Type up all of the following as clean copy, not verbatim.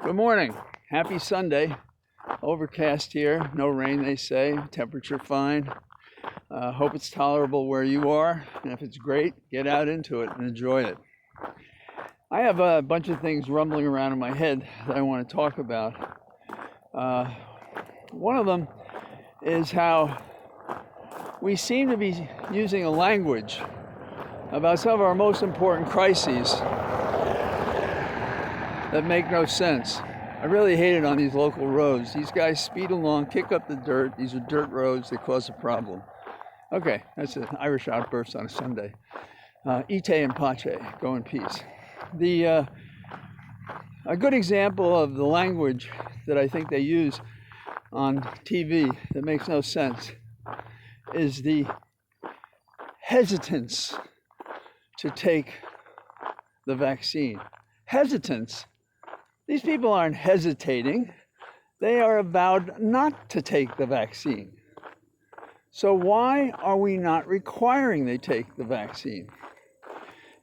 Good morning. Happy Sunday. Overcast here. No rain, they say. Temperature fine. Hope it's tolerable where you are. And if it's great, get out into it and enjoy it. I have a bunch of things rumbling around in my head that I want to talk about. One of them is how we seem to be using a language about some of our most important crises that make no sense. I really hate it on these local roads. These guys speed along, kick up the dirt. These are dirt roads that cause a problem. Okay, that's an Irish outburst on a Sunday. Ite and pace, go in peace. A good example of the language that I think they use on TV that makes no sense is the hesitance to take the vaccine. Hesitance. These people aren't hesitating. They are vowed not to take the vaccine. So why are we not requiring they take the vaccine?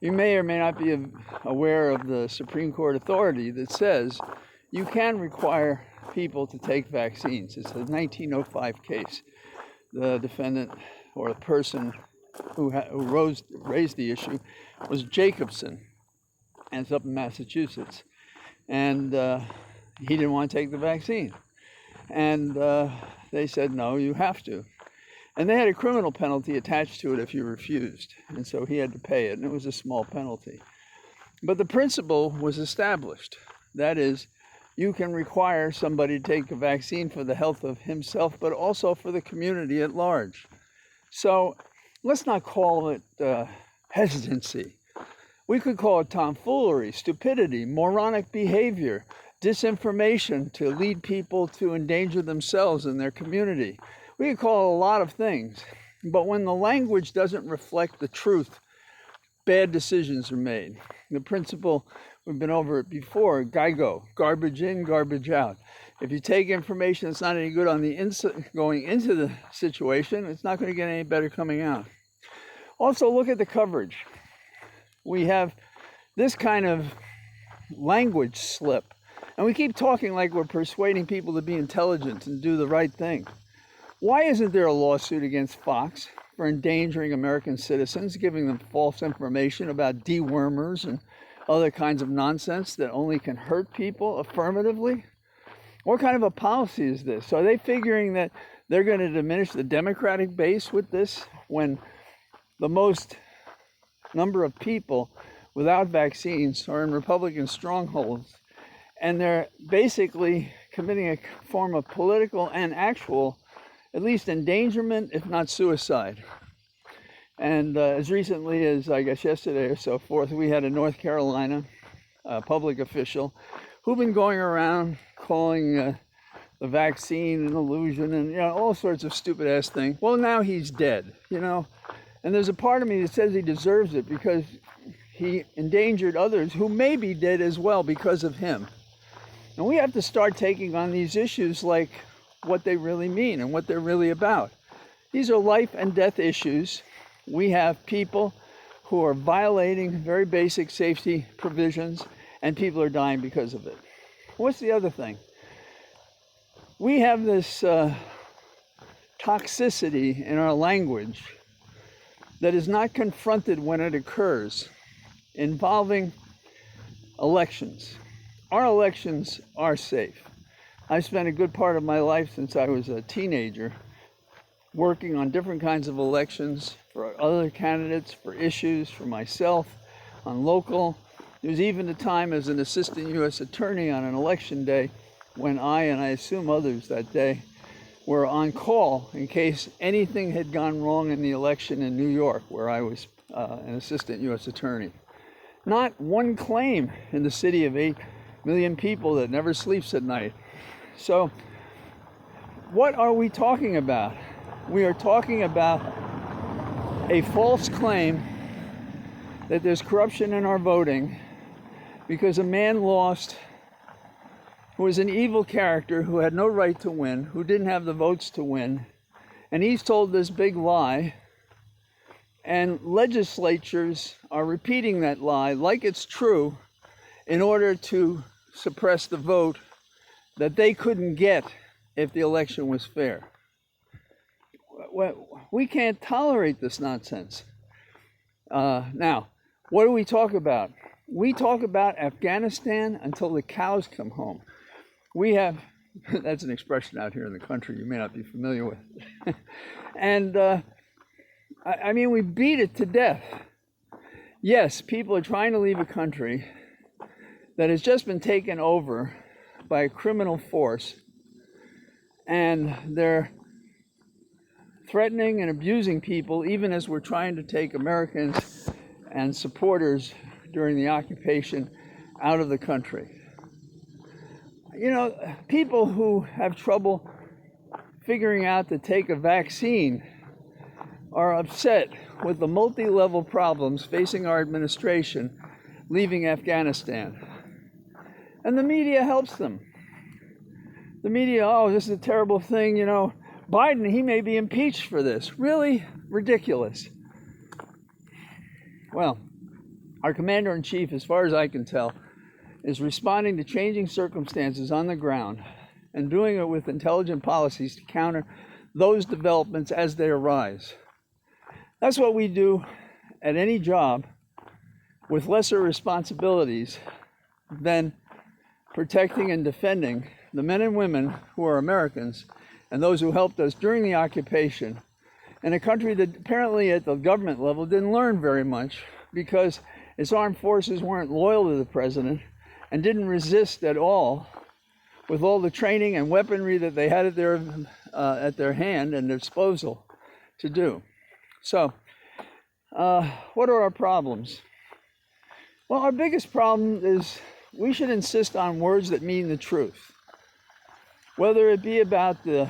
You may or may not be aware of the Supreme Court authority that says you can require people to take vaccines. It's a 1905 case. The defendant or the person who raised the issue was Jacobson, and it's up in Massachusetts. And he didn't want to take the vaccine. And they said, no, you have to. And they had a criminal penalty attached to it if you refused. And so he had to pay it, and it was a small penalty. But the principle was established. That is, you can require somebody to take a vaccine for the health of himself, but also for the community at large. So let's not call it hesitancy. We could call it tomfoolery, stupidity, moronic behavior, disinformation to lead people to endanger themselves and their community. We could call it a lot of things. But when the language doesn't reflect the truth, bad decisions are made. The principle, we've been over it before, GIGO, garbage in, garbage out. If you take information that's not any good on the going into the situation, it's not going to get any better coming out. Also, look at the coverage. We have this kind of language slip, and we keep talking like we're persuading people to be intelligent and do the right thing. Why isn't there a lawsuit against Fox for endangering American citizens, giving them false information about dewormers and other kinds of nonsense that only can hurt people affirmatively? What kind of a policy is this? Are they figuring that they're going to diminish the Democratic base with this when the most number of people without vaccines are in Republican strongholds, and they're basically committing a form of political and actual, at least endangerment, if not suicide. And as recently as, I guess, yesterday or so forth, we had a North Carolina public official who'd been going around calling the vaccine an illusion and all sorts of stupid ass things. Well, now he's dead, And there's a part of me that says he deserves it because he endangered others who may be dead as well because of him. And we have to start taking on these issues like what they really mean and what they're really about. These are life and death issues. We have people who are violating very basic safety provisions, and people are dying because of it. What's the other thing? We have this toxicity in our language that is not confronted when it occurs, involving elections. Our elections are safe. I spent a good part of my life since I was a teenager working on different kinds of elections for other candidates, for issues, for myself, on local. There was even a time as an assistant U.S. attorney on an election day when I, and I assume others that day, were on call in case anything had gone wrong in the election in New York, where I was an assistant U.S. attorney. Not one claim in the city of 8 million people that never sleeps at night. So what are we talking about? We are talking about a false claim that there's corruption in our voting because a man lost who was an evil character, who had no right to win, who didn't have the votes to win, and he's told this big lie, and legislatures are repeating that lie like it's true in order to suppress the vote that they couldn't get if the election was fair. We can't tolerate this nonsense. Now, what do we talk about? We talk about Afghanistan until the cows come home. We have, that's an expression out here in the country you may not be familiar with. And I mean, we beat it to death. Yes, people are trying to leave a country that has just been taken over by a criminal force, and they're threatening and abusing people even as we're trying to take Americans and supporters during the occupation out of the country. You know, people who have trouble figuring out to take a vaccine are upset with the multi-level problems facing our administration leaving Afghanistan. And the media helps them. The media, oh, this is a terrible thing, you know. Biden, he may be impeached for this. Really? Ridiculous. Well, our commander-in-chief, as far as I can tell, is responding to changing circumstances on the ground and doing it with intelligent policies to counter those developments as they arise. That's what we do at any job with lesser responsibilities than protecting and defending the men and women who are Americans and those who helped us during the occupation in a country that apparently at the government level didn't learn very much because its armed forces weren't loyal to the president and didn't resist at all with all the training and weaponry that they had at their hand and disposal to do. So, what are our problems? Well, our biggest problem is we should insist on words that mean the truth. Whether it be about the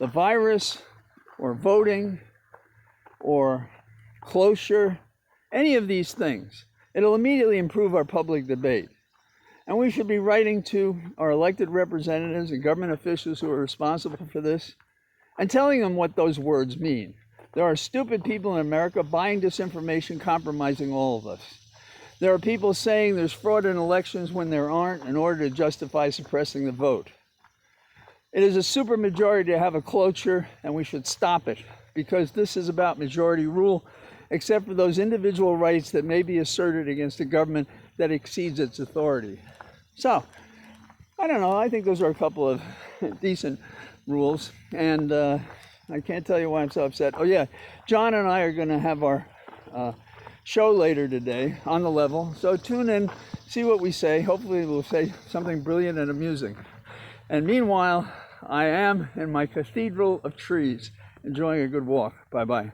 virus or voting or closure, any of these things, it'll immediately improve our public debate. And we should be writing to our elected representatives and government officials who are responsible for this and telling them what those words mean. There are stupid people in America buying disinformation, compromising all of us. There are people saying there's fraud in elections when there aren't in order to justify suppressing the vote. It is a supermajority to have a cloture, and we should stop it because this is about majority rule, except for those individual rights that may be asserted against a government that exceeds its authority. So, I don't know, I think those are a couple of decent rules, and I can't tell you why I'm so upset. Oh yeah, John and I are going to have our show later today on The Level, so tune in, see what we say. Hopefully we'll say something brilliant and amusing. And meanwhile, I am in my cathedral of trees, enjoying a good walk. Bye-bye.